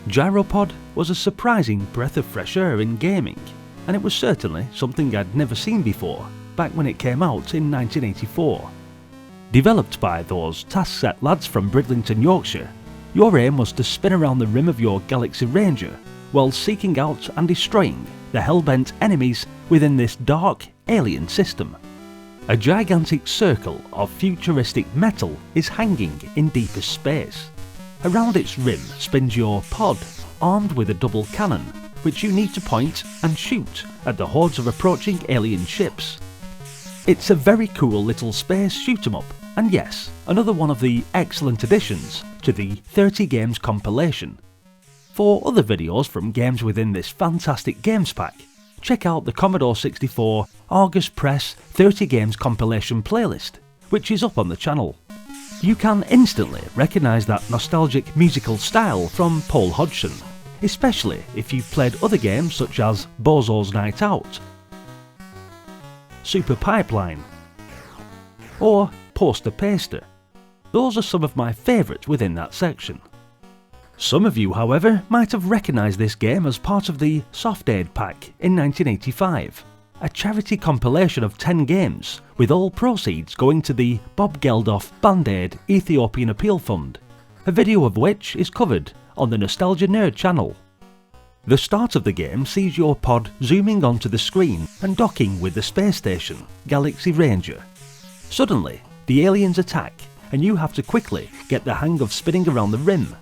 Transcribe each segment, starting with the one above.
Gyropod was a surprising breath of fresh air in gaming, and it was certainly something I'd never seen before back when it came out in 1984. Developed by those Taskset lads from Bridlington, Yorkshire, your aim was to spin around the rim of your Galaxy Ranger while seeking out and destroying the hell-bent enemies within this dark alien system. A gigantic circle of futuristic metal is hanging in deepest space. Around its rim spins your pod, armed with a double cannon, which you need to point and shoot at the hordes of approaching alien ships. It's a very cool little space shoot 'em up, and yes, another one of the excellent additions to the 30 games compilation. For other videos from games within this fantastic games pack, check out the Commodore 64 August Press 30 games compilation playlist, which is up on the channel. You can instantly recognise that nostalgic musical style from Paul Hodgson, especially if you've played other games such as Bozo's Night Out, Super Pipeline, or Poster Paster. Those are some of my favourites within that section. Some of you, however, might have recognised this game as part of the Soft Aid Pack in 1985, a charity compilation of 10 games, with all proceeds going to the Bob Geldof Band-Aid Ethiopian Appeal Fund, a video of which is covered on the Nostalgia Nerd channel. The start of the game sees your pod zooming onto the screen and docking with the space station, Galaxy Ranger. Suddenly, the aliens attack, and you have to quickly get the hang of spinning around the rim.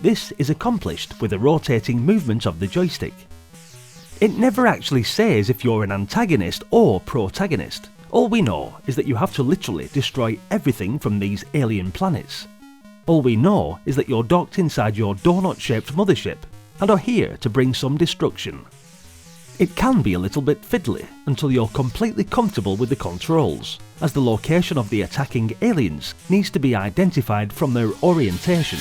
This is accomplished with a rotating movement of the joystick. It never actually says if you're an antagonist or protagonist. All we know is that you have to literally destroy everything from these alien planets. All we know is that you're docked inside your donut-shaped mothership and are here to bring some destruction. It can be a little bit fiddly until you're completely comfortable with the controls, as the location of the attacking aliens needs to be identified from their orientation.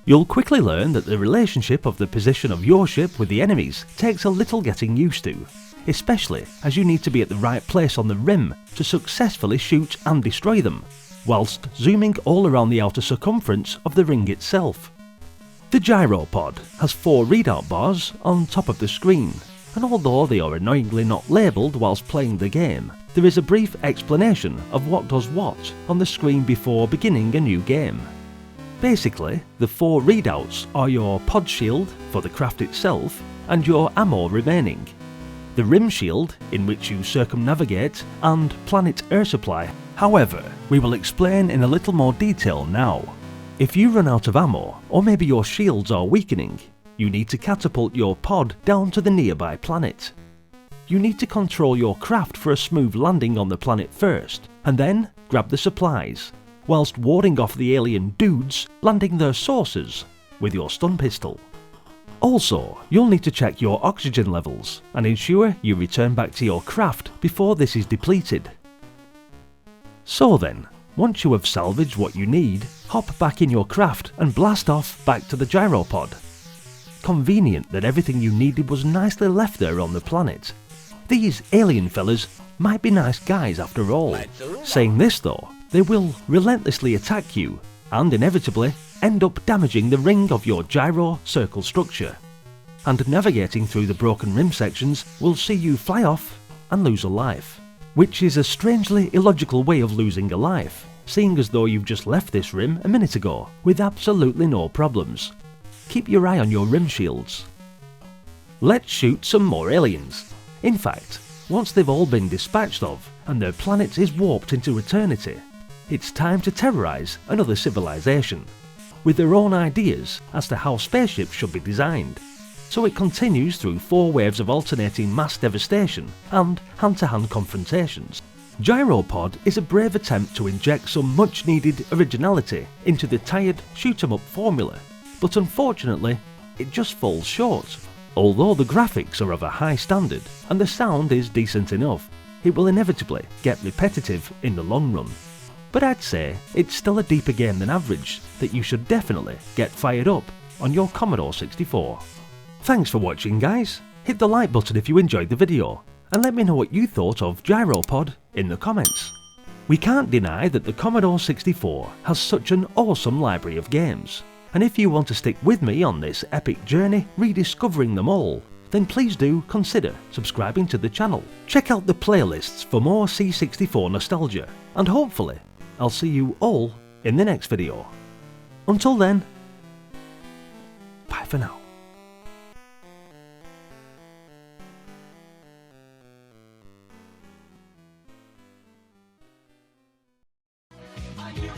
You'll quickly learn that the relationship of the position of your ship with the enemies takes a little getting used to, especially as you need to be at the right place on the rim to successfully shoot and destroy them, whilst zooming all around the outer circumference of the ring itself. The Gyropod has 4 readout bars on top of the screen, and although they are annoyingly not labelled whilst playing the game, there is a brief explanation of what does what on the screen before beginning a new game. Basically, the 4 readouts are your pod shield for the craft itself and your ammo remaining, the rim shield in which you circumnavigate, and planet air supply. However, we will explain in a little more detail now. If you run out of ammo, or maybe your shields are weakening, you need to catapult your pod down to the nearby planet. You need to control your craft for a smooth landing on the planet first, and then grab the supplies, whilst warding off the alien dudes landing their sources with your stun pistol. Also, you'll need to check your oxygen levels and ensure you return back to your craft before this is depleted. So then, once you have salvaged what you need, hop back in your craft and blast off back to the Gyropod. Convenient that everything you needed was nicely left there on the planet. These alien fellas might be nice guys after all. Saying this though, they will relentlessly attack you and inevitably end up damaging the ring of your gyro circle structure. And navigating through the broken rim sections will see you fly off and lose a life. Which is a strangely illogical way of losing a life, seeing as though you've just left this rim a minute ago with absolutely no problems. Keep your eye on your rim shields. Let's shoot some more aliens. In fact, once they've all been dispatched of and their planet is warped into eternity, it's time to terrorise another civilization, with their own ideas as to how spaceships should be designed. So it continues through 4 waves of alternating mass devastation and hand-to-hand confrontations. Gyropod is a brave attempt to inject some much-needed originality into the tired shoot-'em-up formula, but unfortunately, it just falls short. Although the graphics are of a high standard and the sound is decent enough, it will inevitably get repetitive in the long run. But I'd say it's still a deeper game than average that you should definitely get fired up on your Commodore 64. Thanks for watching guys, hit the like button if you enjoyed the video, and let me know what you thought of Gyropod in the comments. We can't deny that the Commodore 64 has such an awesome library of games, and if you want to stick with me on this epic journey rediscovering them all, then please do consider subscribing to the channel. Check out the playlists for more C64 nostalgia, and hopefully I'll see you all in the next video. Until then, bye for now. Are you